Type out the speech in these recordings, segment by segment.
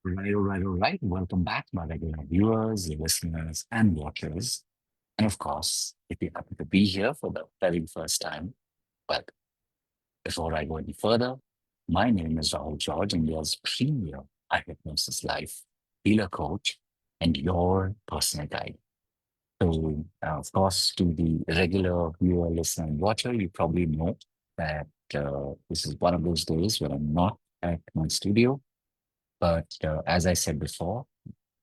All right. Welcome back, my regular viewers, listeners, and watchers. And of course, if you happen to be here for the very first time, but before I go any further, my name is Rahul George, and yours premier I hypnosis life healer coach and your personal guide. So, of course, to the regular viewer, listener, and watcher, you probably know that this is one of those days when I'm not at my studio. But as I said before,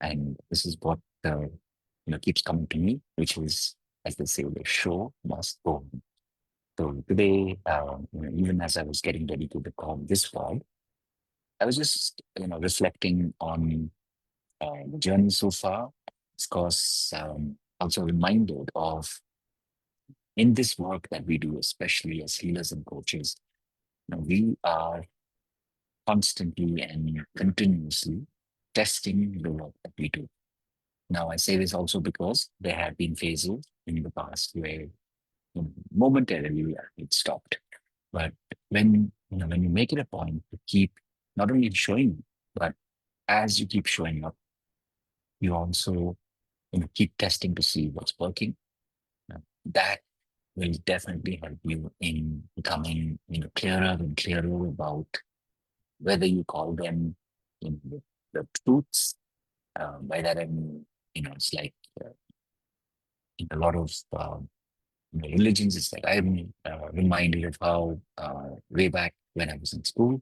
and this is what keeps coming to me, which is, as they say, the show must go on. So today, even as I was getting ready to record this vlog, I was just reflecting on the journey so far. Of course, also reminded of in this work that we do, especially as healers and coaches, we are constantly and continuously testing the work that we do. Now, I say this also because there have been phases in the past where momentarily it stopped. But when you make it a point to keep not only showing, but as you keep showing up, you also keep testing to see what's working. That will definitely help you in becoming clearer and clearer about whether you call them the truths. By that I mean, it's like in a lot of religions. It's like I'm reminded of how way back when I was in school,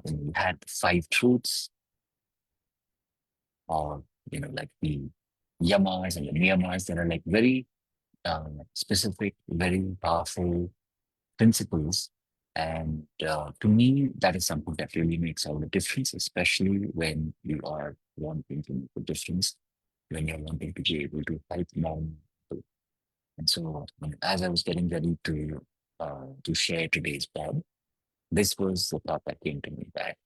when we had five truths, or like the yamas and the niyamas that are like very specific, very powerful principles. And to me, that is something that really makes all the difference, especially when you are wanting to make a difference, when you're wanting to be able to help more people. And so, as I was getting ready to share today's pod, this was the thought that came to me that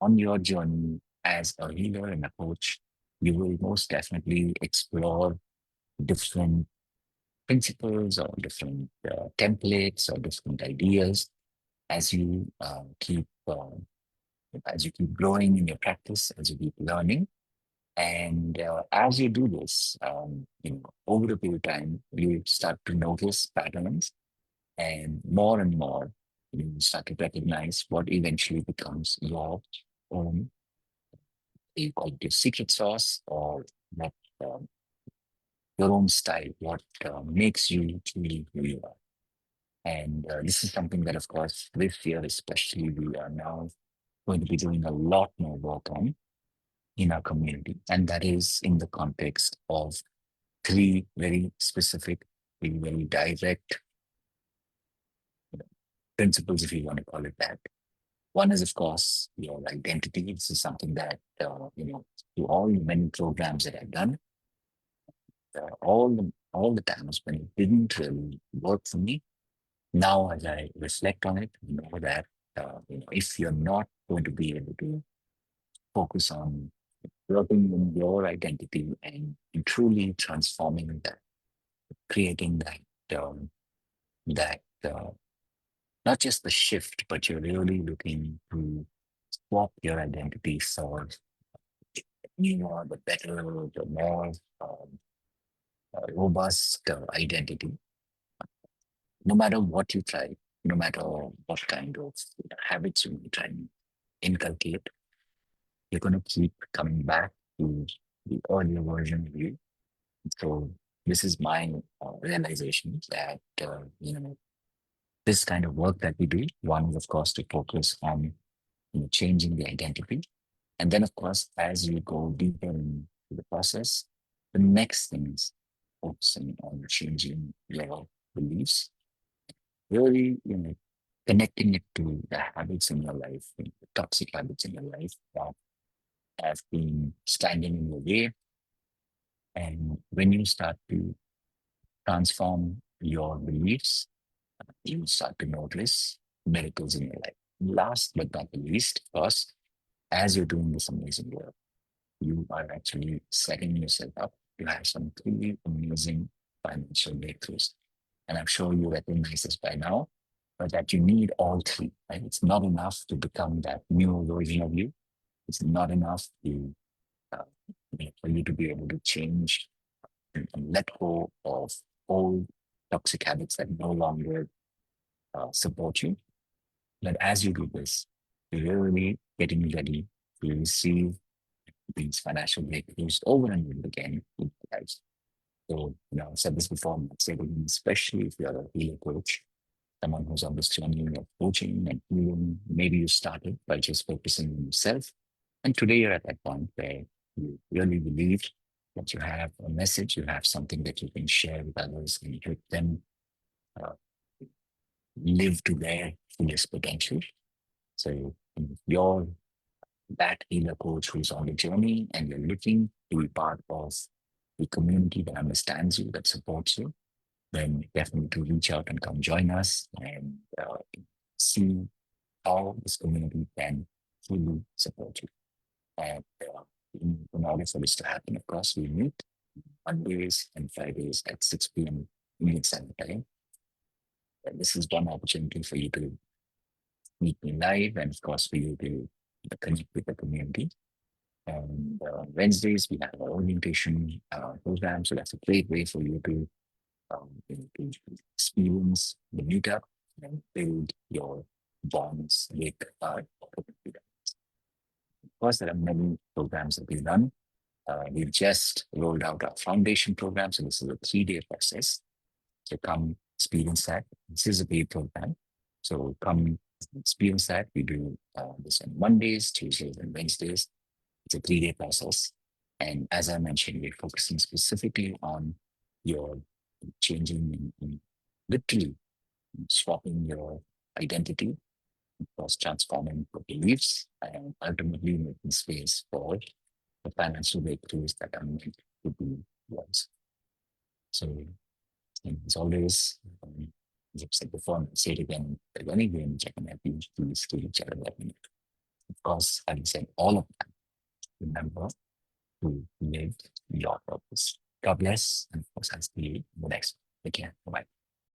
on your journey as a healer and a coach, you will most definitely explore different principles or different templates or different ideas as you keep growing in your practice, as you keep learning. And as you do this, over a period of time, you start to notice patterns, and more, you start to recognize what eventually becomes your own, you call it your secret sauce, or what um, your own style, what makes you truly who you are. And this is something that, of course, this year especially, we are now going to be doing a lot more work on in our community. And that is in the context of three very specific, very direct principles, if you want to call it that. One is, of course, your identity. This is something that, through all the many programs that I've done, all the times when it didn't really work for me, now as I reflect on it, you know that if you're not going to be able to focus on working in your identity and truly transforming that, creating that not just the shift, but you're really looking to swap your identity for the better, the more robust identity. No matter what you try, no matter what kind of habits you try and inculcate, you're going to keep coming back to the earlier version of you. So this is my realization that this kind of work that we do, one is of course to focus on changing the identity, and then of course as you go deeper into the process, the next thing is focusing on changing your beliefs, really connecting it to the habits in your life, the toxic habits in your life that have been standing in your way. And when you start to transform your beliefs, you start to notice miracles in your life. Last but not the least, of course, as you're doing this amazing work, you are actually setting yourself up to have some truly amazing financial breakthroughs. And I'm sure you recognize this by now, but that you need all three. Right? It's not enough to become that new version of you. It's not enough to uh, for you to be able to change and let go of old toxic habits that no longer support you. But as you do this, you're really getting ready to receive these financial breakthroughs over and over again with life. So, I've said this before, and I'll say it again, especially if you're a healer coach, someone who's on this journey of coaching and healing. Maybe you started by just focusing on yourself. And today you're at that point where you really believe that you have a message, you have something that you can share with others and help them uh, live to their fullest potential. So if you're that healer coach who's on the journey and you're looking to be part of the community that understands you, that supports you, then definitely to reach out and come join us and see how this community can fully support you. And in order for this to happen, of course, we meet Mondays and Fridays at 6 p.m. Indian Standard Time. And this is one opportunity for you to meet me live and, of course, for you to connect with the community. And Wednesdays, we have our orientation program. So that's a great way for you to, to experience the meetup and build your bonds with of course, there are many programs that we've done. We've just rolled out our foundation program. So this is a 3-day process. So come experience that. This is a paid program. So come experience that. We do this on Mondays, Tuesdays, and Wednesdays. It's a 3-day process. And as I mentioned, we're focusing specifically on your changing and literally swapping your identity, was transforming your beliefs, and ultimately making space for the financial breakthroughs that are meant to be yours. So, as always, as I've said before, and I'll say it again, if any way in which I can help you, please give each other that minute. Of course, having said all of that, remember to live your purpose. God bless, and of course, I'll see you in the next one. Take care. Bye-bye.